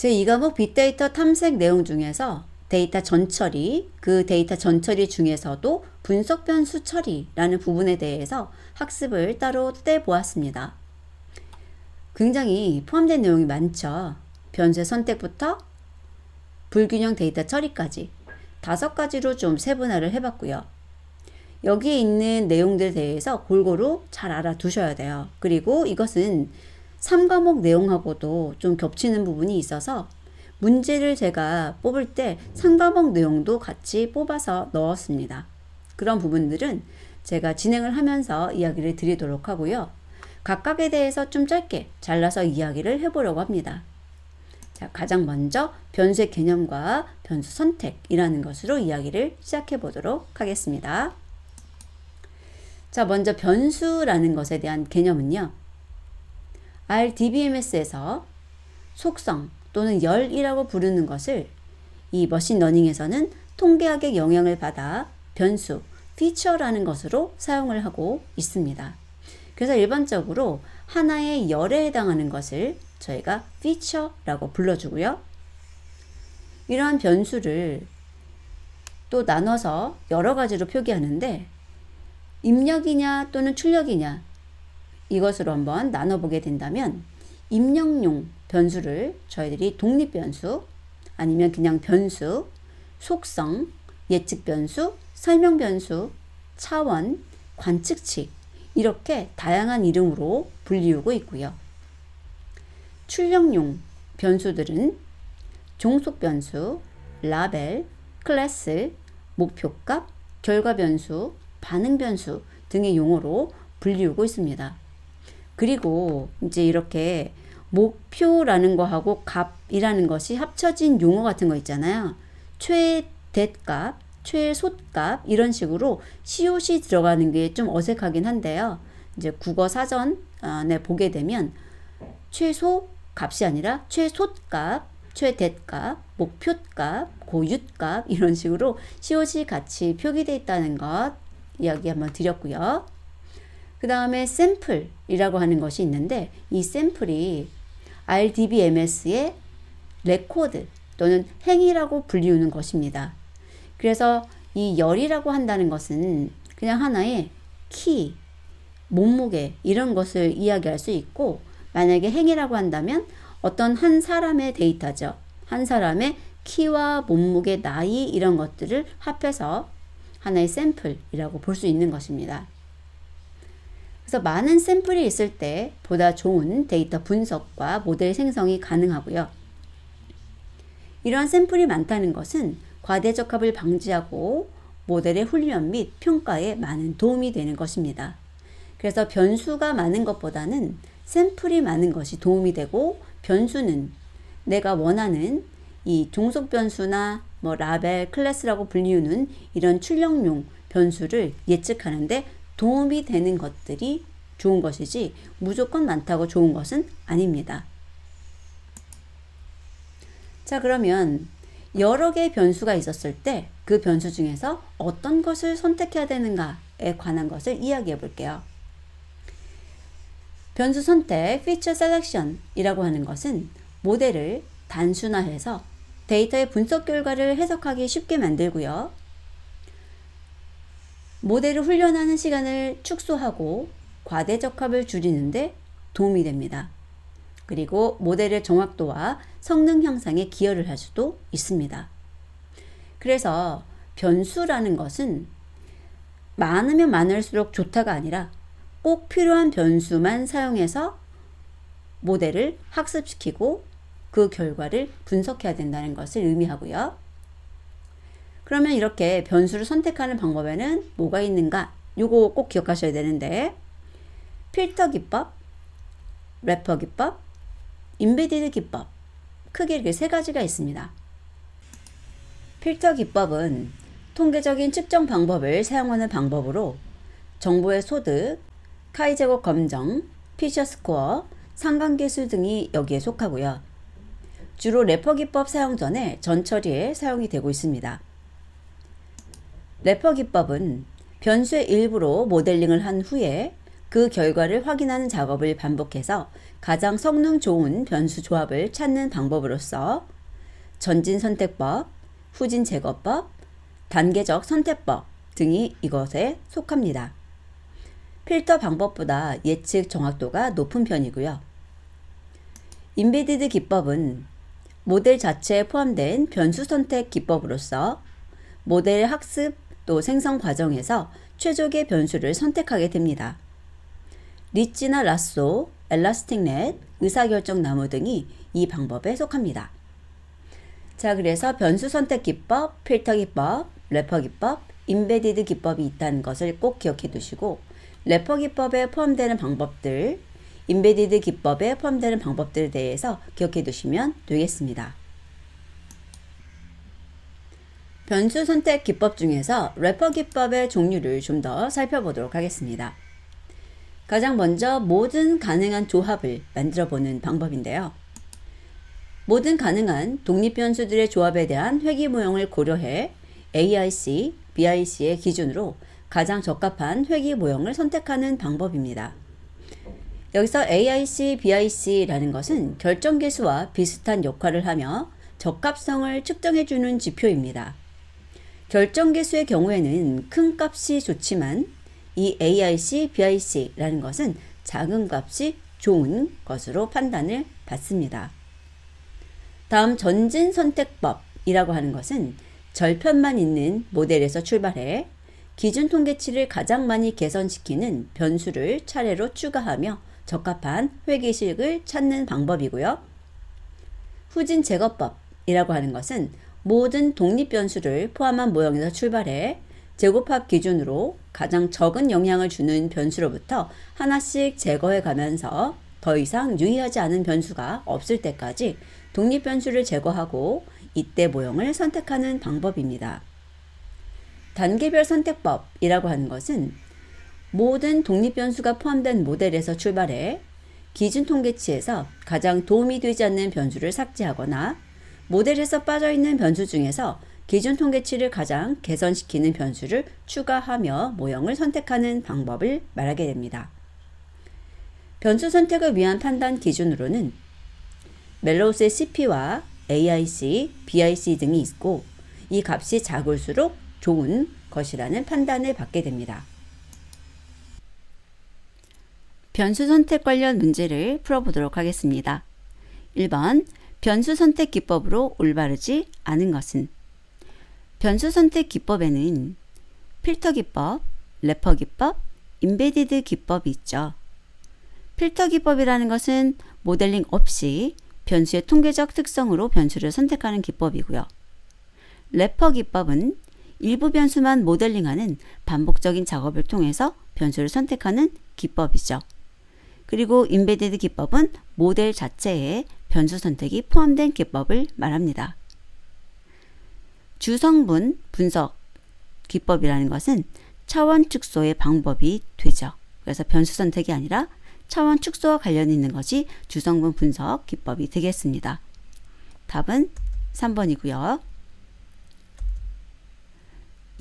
제2과목 빅데이터 탐색 내용 중에서 데이터 전처리, 그 데이터 전처리 중에서도 분석 변수 처리라는 부분에 대해서 학습을 따로 떼보았습니다. 굉장히 포함된 내용이 많죠. 변수의 선택부터 불균형 데이터 처리까지 5가지로 좀 세분화를 해봤고요. 여기에 있는 내용들에 대해서 골고루 잘 알아두셔야 돼요. 그리고 이것은 3과목 내용하고도 좀 겹치는 부분이 있어서 문제를 제가 뽑을 때 3과목 내용도 같이 뽑아서 넣었습니다. 그런 부분들은 제가 진행을 하면서 이야기를 드리도록 하고요. 각각에 대해서 좀 짧게 잘라서 이야기를 해보려고 합니다. 자, 가장 먼저 변수의 개념과 변수 선택이라는 것으로 이야기를 시작해 보도록 하겠습니다. 자, 먼저 변수라는 것에 대한 개념은요. RDBMS에서 속성 또는 열이라고 부르는 것을 이 머신러닝에서는 통계학의 영향을 받아 변수, 피처라는 것으로 사용을 하고 있습니다. 그래서 일반적으로 하나의 열에 해당하는 것을 저희가 피처라고 불러주고요. 이러한 변수를 또 나눠서 여러 가지로 표기하는데 입력이냐 또는 출력이냐 이것으로 한번 나눠보게 된다면 입력용 변수를 저희들이 독립변수 아니면 그냥 변수, 속성, 예측변수, 설명변수, 차원, 관측치 이렇게 다양한 이름으로 불리우고 있고요. 출력용 변수들은 종속변수, 라벨, 클래스, 목표값, 결과변수, 반응변수 등의 용어로 불리우고 있습니다. 그리고 이제 이렇게 목표라는 거하고 값이라는 것이 합쳐진 용어 같은 거 있잖아요. 최대값, 최소값 이런 식으로 시옷이 들어가는 게 좀 어색하긴 한데요. 이제 국어 사전에 보게 되면 최소 값이 아니라 최소값, 최대값, 목표값, 고유값 이런 식으로 시옷이 같이 표기되어 있다는 것 이야기 한번 드렸고요. 그 다음에 샘플이라고 하는 것이 있는데 이 샘플이 RDBMS의 레코드 또는 행이라고 불리우는 것입니다. 그래서 이 열이라고 한다는 것은 그냥 하나의 키, 몸무게 이런 것을 이야기할 수 있고 만약에 행이라고 한다면 어떤 한 사람의 데이터죠. 한 사람의 키와 몸무게, 나이 이런 것들을 합해서 하나의 샘플이라고 볼 수 있는 것입니다. 그래서 많은 샘플이 있을 때 보다 좋은 데이터 분석과 모델 생성이 가능하고요. 이러한 샘플이 많다는 것은 과대적합을 방지하고 모델의 훈련 및 평가에 많은 도움이 되는 것입니다. 그래서 변수가 많은 것보다는 샘플이 많은 것이 도움이 되고 변수는 내가 원하는 이 종속 변수나 라벨, 클래스라고 불리우는 이런 출력용 변수를 예측하는데 도움이 되는 것들이 좋은 것이지 무조건 많다고 좋은 것은 아닙니다. 자, 그러면 여러 개의 변수가 있었을 때 그 변수 중에서 어떤 것을 선택해야 되는가에 관한 것을 이야기해 볼게요. 변수 선택, feature selection이라고 하는 것은 모델을 단순화해서 데이터의 분석 결과를 해석하기 쉽게 만들고요. 모델을 훈련하는 시간을 축소하고 과대적합을 줄이는데 도움이 됩니다. 그리고 모델의 정확도와 성능 향상에 기여를 할 수도 있습니다. 그래서 변수라는 것은 많으면 많을수록 좋다가 아니라 꼭 필요한 변수만 사용해서 모델을 학습시키고 그 결과를 분석해야 된다는 것을 의미하고요. 그러면 이렇게 변수를 선택하는 방법에는 뭐가 있는가? 요거 꼭 기억하셔야 되는데 필터 기법, 래퍼 기법, 임베디드 기법 크게 이렇게 3가지가 있습니다. 필터 기법은 통계적인 측정 방법을 사용하는 방법으로 정보의 소득, 카이 제곱 검정, 피셔 스코어, 상관계수 등이 여기에 속하고요. 주로 래퍼 기법 사용 전에 전처리에 사용이 되고 있습니다. 래퍼 기법은 변수의 일부로 모델링을 한 후에 그 결과를 확인하는 작업을 반복해서 가장 성능 좋은 변수 조합을 찾는 방법으로서 전진 선택법, 후진 제거법, 단계적 선택법 등이 이것에 속합니다. 필터 방법보다 예측 정확도가 높은 편이고요. 인베디드 기법은 모델 자체에 포함된 변수 선택 기법으로서 모델 학습 또 생성 과정에서 최적의 변수를 선택하게 됩니다. 리치나 라쏘, 엘라스틱넷, 의사결정 나무 등이 이 방법에 속합니다. 자, 그래서 변수 선택 기법, 필터 기법, 래퍼 기법, 인베디드 기법이 있다는 것을 꼭 기억해 두시고 래퍼 기법에 포함되는 방법들, 인베디드 기법에 포함되는 방법들에 대해서 기억해 두시면 되겠습니다. 변수 선택 기법 중에서 래퍼 기법의 종류를 좀 더 살펴보도록 하겠습니다. 가장 먼저 모든 가능한 조합을 만들어 보는 방법인데요. 모든 가능한 독립 변수들의 조합에 대한 회귀 모형을 고려해 AIC, BIC의 기준으로 가장 적합한 회귀 모형을 선택하는 방법입니다. 여기서 AIC, BIC라는 것은 결정계수와 비슷한 역할을 하며 적합성을 측정해주는 지표입니다. 결정계수의 경우에는 큰 값이 좋지만 이 AIC, BIC라는 것은 작은 값이 좋은 것으로 판단을 받습니다. 다음 전진 선택법이라고 하는 것은 절편만 있는 모델에서 출발해 기준 통계치를 가장 많이 개선시키는 변수를 차례로 추가하며 적합한 회귀식을 찾는 방법이고요. 후진 제거법이라고 하는 것은 모든 독립 변수를 포함한 모형에서 출발해 제곱합 기준으로 가장 적은 영향을 주는 변수로부터 하나씩 제거해 가면서 더 이상 유의하지 않은 변수가 없을 때까지 독립 변수를 제거하고 이때 모형을 선택하는 방법입니다. 단계별 선택법이라고 하는 것은 모든 독립 변수가 포함된 모델에서 출발해 기준 통계치에서 가장 도움이 되지 않는 변수를 삭제하거나 모델에서 빠져있는 변수 중에서 기준 통계치를 가장 개선시키는 변수를 추가하며 모형을 선택하는 방법을 말하게 됩니다. 변수 선택을 위한 판단 기준으로는 멜로우스의 CP와 AIC, BIC 등이 있고 이 값이 작을수록 좋은 것이라는 판단을 받게 됩니다. 변수 선택 관련 문제를 풀어보도록 하겠습니다. 1번 변수 선택 기법으로 올바르지 않은 것은 변수 선택 기법에는 필터 기법, 래퍼 기법, 인베디드 기법이 있죠. 필터 기법이라는 것은 모델링 없이 변수의 통계적 특성으로 변수를 선택하는 기법이고요. 래퍼 기법은 일부 변수만 모델링하는 반복적인 작업을 통해서 변수를 선택하는 기법이죠. 그리고 인베디드 기법은 모델 자체에 변수 선택이 포함된 기법을 말합니다. 주성분 분석 기법이라는 것은 차원 축소의 방법이 되죠. 그래서 변수 선택이 아니라 차원 축소와 관련 있는 것이 주성분 분석 기법이 되겠습니다. 답은 3번이고요.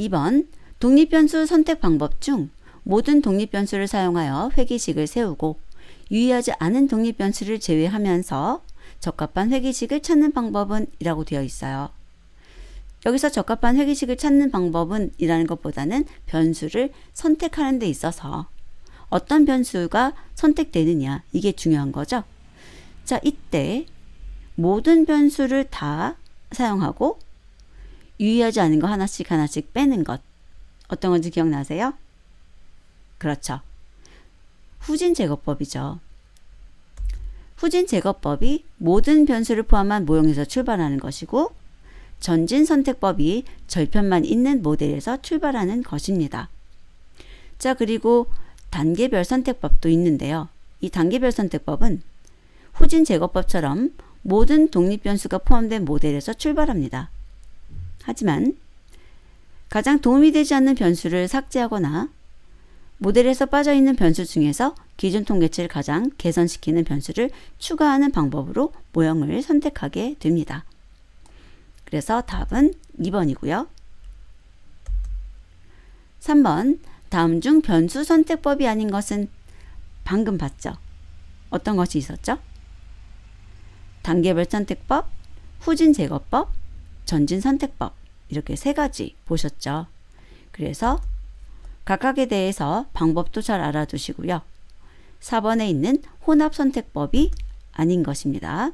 2번 독립변수 선택 방법 중 모든 독립변수를 사용하여 회귀식을 세우고 유의하지 않은 독립변수를 제외하면서 적합한 회귀식을 찾는 방법은 이라고 되어 있어요. 여기서 적합한 회귀식을 찾는 방법은 이라는 것보다는 변수를 선택하는 데 있어서 어떤 변수가 선택되느냐 이게 중요한 거죠. 자, 이때 모든 변수를 다 사용하고 유의하지 않은 거 하나씩 빼는 것 어떤 건지 기억나세요? 그렇죠. 후진 제거법이죠. 후진 제거법이 모든 변수를 포함한 모형에서 출발하는 것이고 전진 선택법이 절편만 있는 모델에서 출발하는 것입니다. 자, 그리고 단계별 선택법도 있는데요. 이 단계별 선택법은 후진 제거법처럼 모든 독립 변수가 포함된 모델에서 출발합니다. 하지만 가장 도움이 되지 않는 변수를 삭제하거나 모델에서 빠져있는 변수 중에서 기준 통계치를 가장 개선시키는 변수를 추가하는 방법으로 모형을 선택하게 됩니다. 그래서 답은 2번이고요. 3번 다음 중 변수 선택법이 아닌 것은 방금 봤죠? 어떤 것이 있었죠? 단계별 선택법, 후진 제거법, 전진 선택법 이렇게 세 가지 보셨죠? 그래서 각각에 대해서 방법도 잘 알아두시고요. 4번에 있는 혼합 선택법이 아닌 것입니다.